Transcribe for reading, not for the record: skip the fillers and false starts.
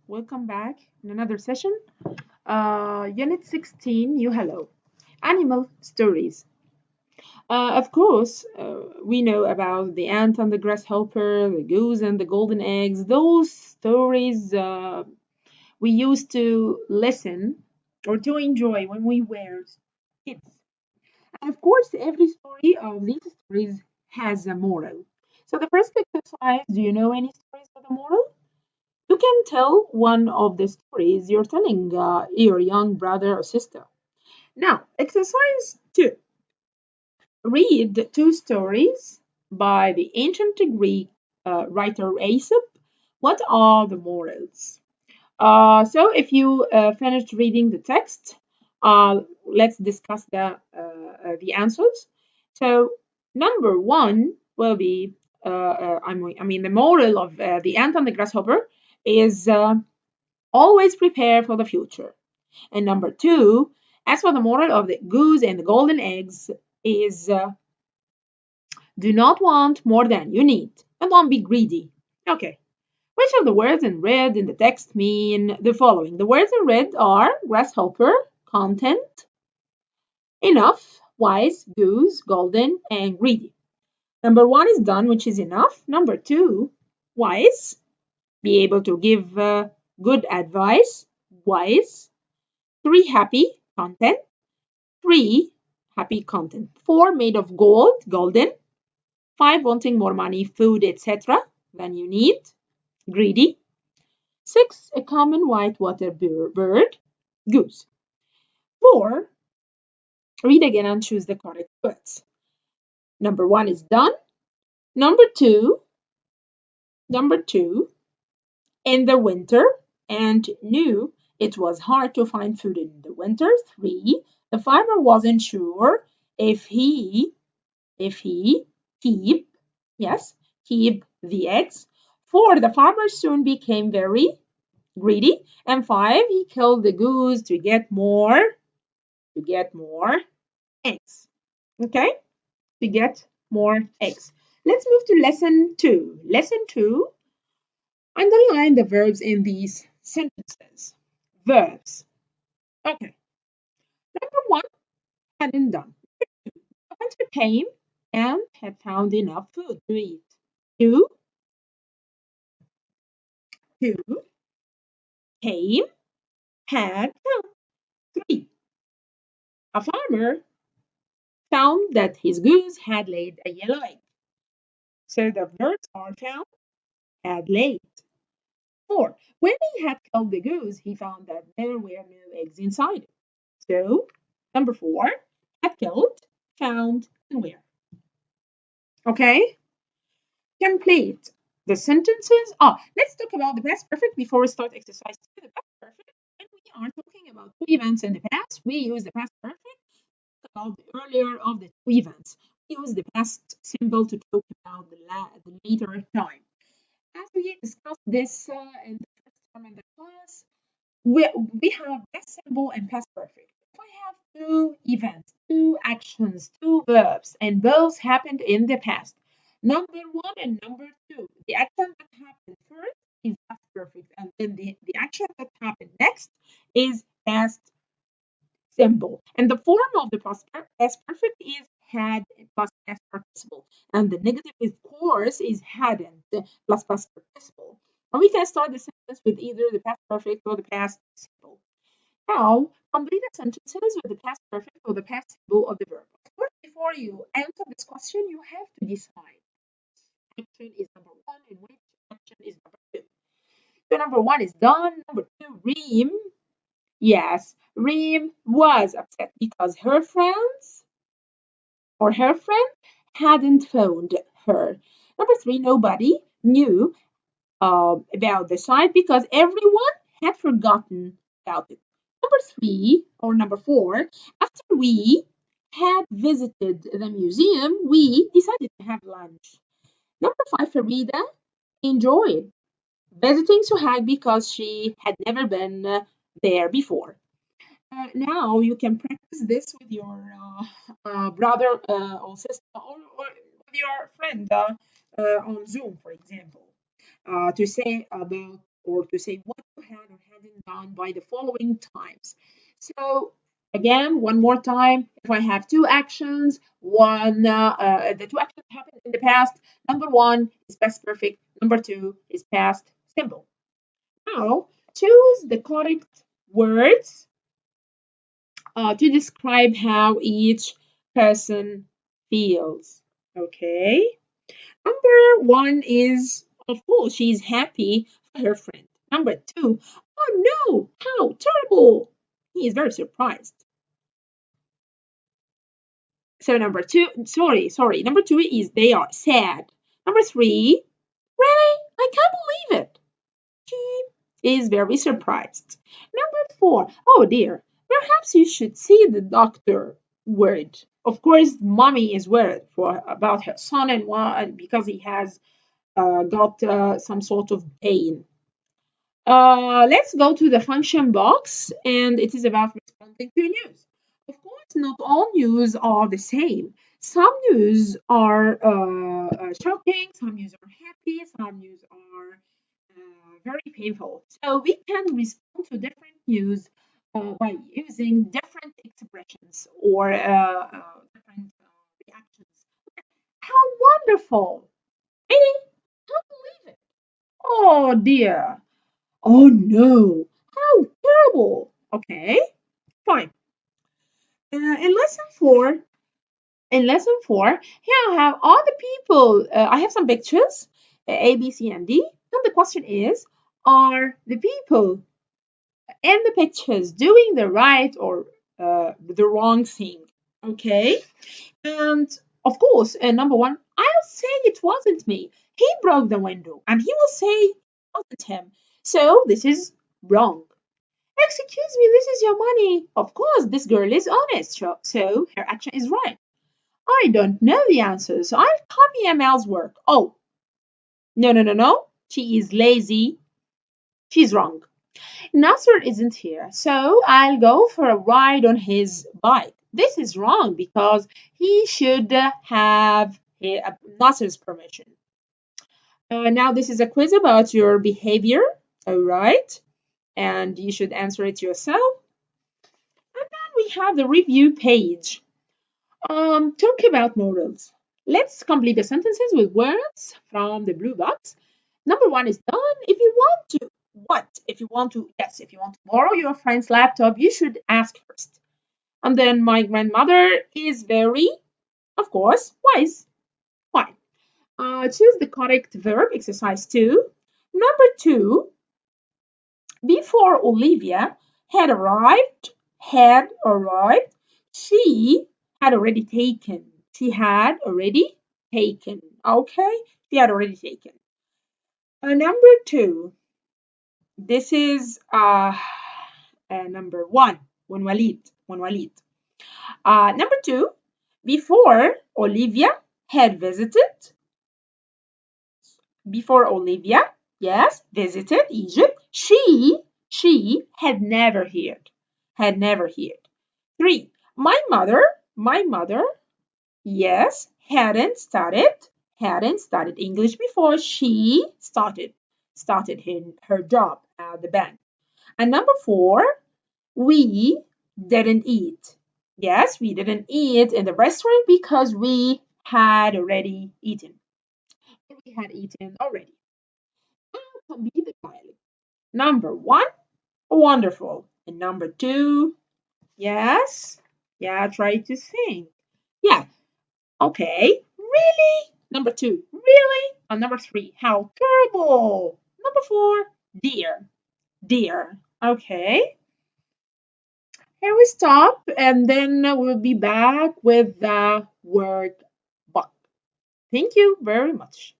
Welcome back in another session. Unit 16, you hello. Animal stories. Of course, we know about the ant and the grasshopper, the goose and the golden eggs. Those stories we used to listen or to enjoy when we were kids. And of course, every story of these stories has a moral. So the first exercise, do you know any stories with a moral? You can tell one of the stories you're telling your young brother or sister. Now, exercise two. Read two stories by the ancient Greek writer Aesop. What are the morals? So, if you finished reading the text, let's discuss the answers. So, number one will be the moral of the ant and the grasshopper is always prepare for the future. And number two, as for the moral of the goose and the golden eggs, is do not want more than you need and don't be greedy. Okay. Which of the words in red in the text mean the following? The words in red are grasshopper, content, enough, wise, goose, golden, and greedy. Number one is done, which is enough. Number two, wise, be able to give good advice, wise. Three, happy, content. Three, happy, content. Four, made of gold, golden. Five, wanting more money, food, etc. than you need, greedy. Six, a common white water bird, goose. Four, read again and choose the correct words. Number one is done. Number two, in the winter, and knew it was hard to find food in the winter. Three, the farmer wasn't sure if he keep, yes, keep the eggs. Four, the farmer soon became very greedy. And five, he killed the goose to get more eggs. Okay, to get more eggs. Let's move to lesson two. Lesson two, underline the verbs in these sentences. Verbs. Okay, number one, had and done. The hunter came and had found enough food to eat. Two, two, came, had found. Three, a farmer found that his goose had laid a yellow egg. So the verbs are found, had laid. Four, when he had killed the goose, he found that there were no eggs inside it. So number four, had killed, found, and where. Okay, complete the sentences. Let's talk about the past perfect before we start exercise two. The past perfect, when we are talking about two events in the past, we use the past perfect about the earlier of the two events. We use the past symbol to talk about the later time. As we discussed this in the first time in the class, we have past simple and past perfect. If I have two events, two actions, two verbs, and both happened in the past, number one and number two, the action that happened first is past perfect, and then the action that happened next is past simple. And the form of the past perfect is had plus past participle. And the negative, of course, is hadn't plus past participle. And we can start the sentence with either the past perfect or the past simple. Now, complete the sentences with the past perfect or the past simple of the verb. Of course, before you answer this question, you have to decide which action is number one and which action is number two. So number one is done. Number two, Reem. Yes, Reem was upset because her friend hadn't found her. Number three, nobody knew about the site because everyone had forgotten about it. Number four, after we had visited the museum, we decided to have lunch. Number five, Farida enjoyed visiting Suhag because she had never been there before. Now you can practice this with your brother or sister or with your friend on Zoom, for example, to say about or to say what you had or hadn't done by the following times. So again, one more time, if I have two actions, the two actions happened in the past. Number one is past perfect. Number two is past simple. Now, choose the correct words to describe how each person feels. Okay. Number one is, of course, she's happy for her friend. Number two, oh no, how terrible. He is very surprised. So number two, sorry. Number two is they are sad. Number three, really? I can't believe it. She is very surprised. Number four, oh dear, perhaps you should see the doctor. Worried. Of course, mommy is worried for about her son and because he has got some sort of pain. Let's go to the function box, and it is about responding to news. Of course, not all news are the same. Some news are shocking, some news are happy, some news are very painful. So we can respond to different news by using different expressions or different reactions. How wonderful! Really? Can't believe it. Oh dear. Oh no, how terrible. Okay, fine. In lesson four, here I have all the people. I have some pictures, A, B, C, and D. And the question is, are the people in the pictures doing the right or the wrong thing? Okay, and of course, number one, I'll say it wasn't me. He broke the window, and he will say it wasn't him. So this is wrong. Excuse me, this is your money. Of course, this girl is honest, so her action is right. I don't know the answers. I'll copy Amal's work. Oh, no. She is lazy. She's wrong. Nasser isn't here, so I'll go for a ride on his bike. This is wrong because he should have Nasser's permission. Now, this is a quiz about your behavior, all right? And you should answer it yourself. And then we have the review page. Talk about morals. Let's complete the sentences with words from the blue box. Number one is done. If you want to, what? If you want to, yes, if you want to borrow your friend's laptop, you should ask first. And then my grandmother is very, of course, wise. Fine. Choose the correct verb, exercise 2. Number 2, before Olivia had arrived, she had already taken. She had already taken. Okay, she had already taken. Number 2, this is number 1, when Walid. Number 2, before Olivia had visited, yes, visited Egypt, she had never heard. 3, my mother, yes, hadn't studied English before she started her job at the bank. And number 4, we didn't eat. Yes, we didn't eat in the restaurant because we had already eaten. We had eaten already. How can be the dialect? Number 1, wonderful. And number 2, yes. Yeah, try to think. Yeah, okay. Really? Number 2, really? And number 3, how terrible. Number 4, dear. Okay. Here we stop, and then we'll be back with the workbook. Thank you very much.